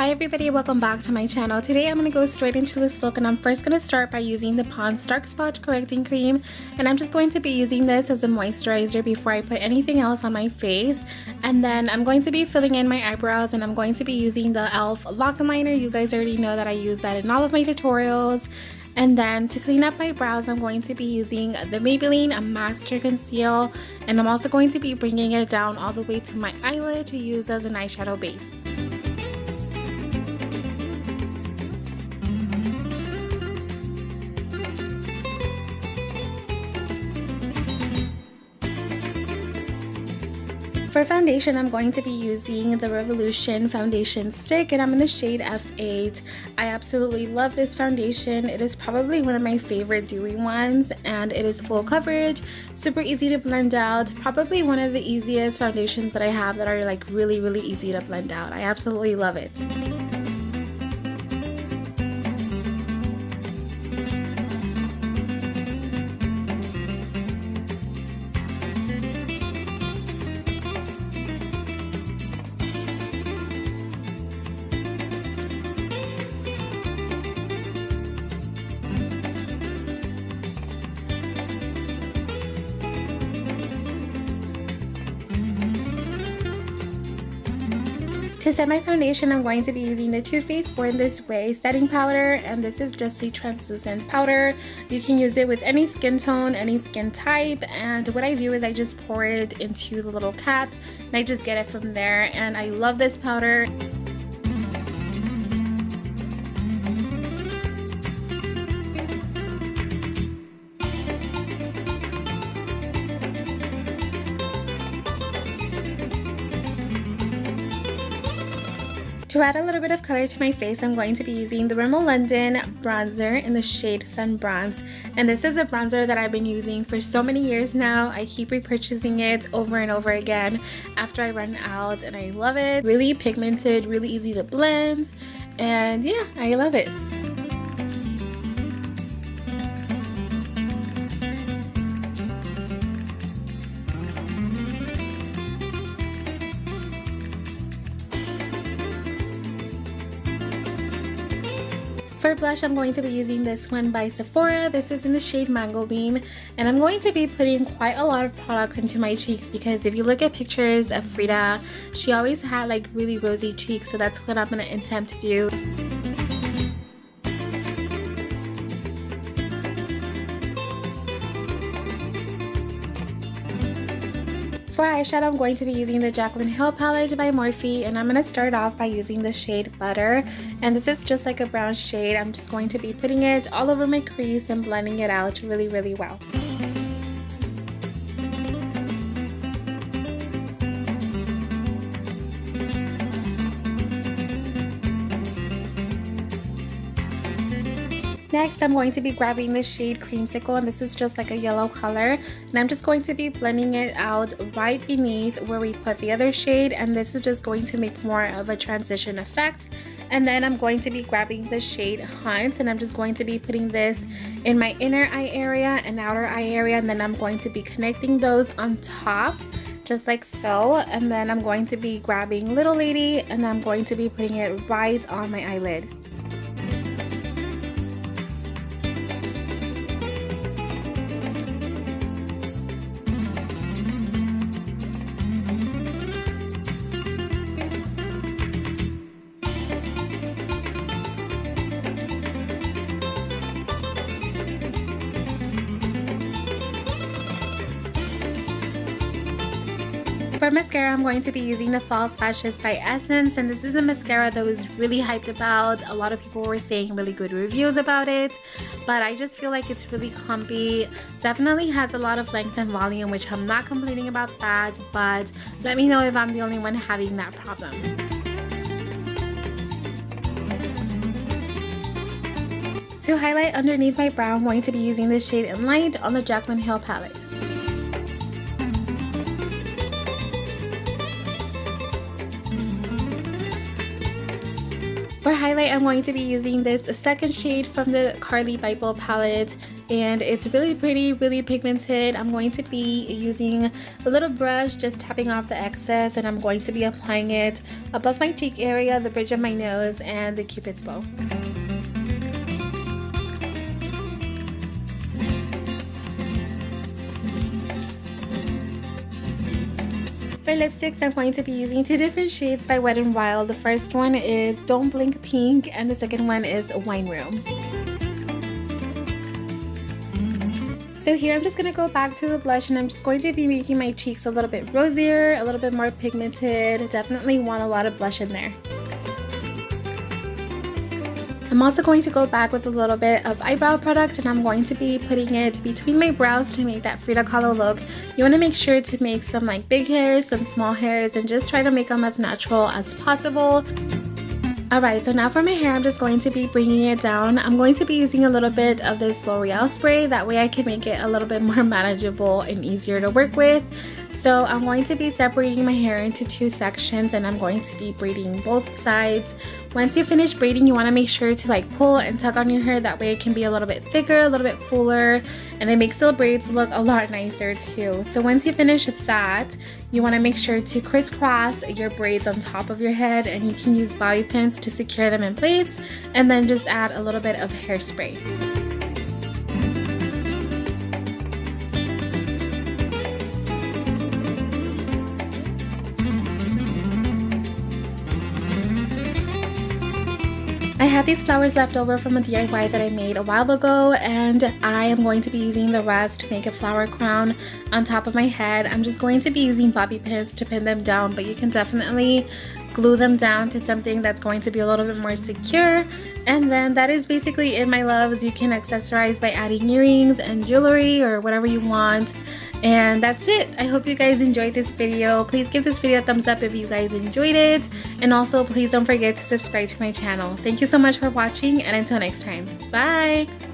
Hi everybody, welcome back to my channel. Today I'm going to go straight into this look, and I'm first going to start by using the Pond's Dark Spot Correcting Cream, and I'm just going to be using this as a moisturizer before I put anything else on my face. And then I'm going to be filling in my eyebrows, and I'm going to be using the e.l.f. Lock Liner. You guys already know that I use that in all of my tutorials. And then to clean up my brows, I'm going to be using the Maybelline Master Conceal, and I'm also going to be bringing it down all the way to my eyelid to use as an eyeshadow base. For foundation, I'm going to be using the Revolution foundation stick, and I'm in the shade F8. I absolutely love this foundation. It is probably one of my favorite dewy ones, and it is full coverage, super easy to blend out. Probably one of the easiest foundations that I have that are like really easy to blend out. I absolutely love it. To set my foundation, I'm going to be using the Too Faced Born This Way setting powder, and this is just a translucent powder. You can use it with any skin tone, any skin type, and what I do is I just pour it into the little cap and I just get it from there, and I love this powder. To add a little bit of color to my face, I'm going to be using the Rimmel London bronzer in the shade Sun Bronze. And this is a bronzer that I've been using for so many years now. I keep repurchasing it over and over again after I run out, and I love it. Really pigmented, really easy to blend, and yeah, I love it. For blush, I'm going to be using this one by Sephora. This is in the shade Mango Beam, and I'm going to be putting quite a lot of product into my cheeks because if you look at pictures of Frida, she always had like really rosy cheeks, so that's what I'm going to attempt to do. For eyeshadow, I'm going to be using the Jaclyn Hill palette by Morphe, and I'm going to start off by using the shade Butter, and this is just like a brown shade. I'm just going to be putting it all over my crease and blending it out really well. Next, I'm going to be grabbing the shade Creamsicle, and this is just like a yellow color, and I'm just going to be blending it out right beneath where we put the other shade, and this is just going to make more of a transition effect. And then I'm going to be grabbing the shade Hunt, and I'm just going to be putting this in my inner eye area and outer eye area, and then I'm going to be connecting those on top just like so. And then I'm going to be grabbing Little Lady, and I'm going to be putting it right on my eyelid. For mascara, I'm going to be using the False Lashes by Essence, and this is a mascara that was really hyped about. A lot of people were saying really good reviews about it, but I just feel like it's really clumpy. Definitely has a lot of length and volume, which I'm not complaining about that, but let me know if I'm the only one having that problem. To highlight underneath my brow, I'm going to be using the shade In Light on the Jaclyn Hill palette. For highlight, I'm going to be using this second shade from the Carly Bible palette, and it's really pretty, really pigmented. I'm going to be using a little brush, just tapping off the excess, and I'm going to be applying it above my cheek area, the bridge of my nose, and the Cupid's bow. For lipsticks, I'm going to be using two different shades by Wet n Wild. The first one is Don't Blink Pink, and the second one is Wine Room. So here I'm just going to go back to the blush, and I'm just going to be making my cheeks a little bit rosier, a little bit more pigmented. Definitely want a lot of blush in there. I'm also going to go back with a little bit of eyebrow product, and I'm going to be putting it between my brows to make that Frida Kahlo look. You want to make sure to make some like big hairs, some small hairs, and just try to make them as natural as possible. Alright, so now for my hair, I'm just going to be bringing it down. I'm going to be using a little bit of this L'Oreal spray. That way I can make it a little bit more manageable and easier to work with. So I'm going to be separating my hair into two sections, and I'm going to be braiding both sides. Once you finish braiding, you want to make sure to like pull and tug on your hair. That way it can be a little bit thicker, a little bit fuller, and it makes the braids look a lot nicer too. So once you finish that, you want to make sure to crisscross your braids on top of your head, and you can use bobby pins to secure them in place, and then just add a little bit of hairspray. I had these flowers left over from a DIY that I made a while ago, and I am going to be using the rest to make a flower crown on top of my head. I'm just going to be using bobby pins to pin them down, but you can definitely glue them down to something that's going to be a little bit more secure. And then that is basically it, my loves. You can accessorize by adding earrings and jewelry or whatever you want. And that's it. I hope you guys enjoyed this video. Please give this video a thumbs up if you guys enjoyed it. And also, please don't forget to subscribe to my channel. Thank you so much for watching, and until next time. Bye!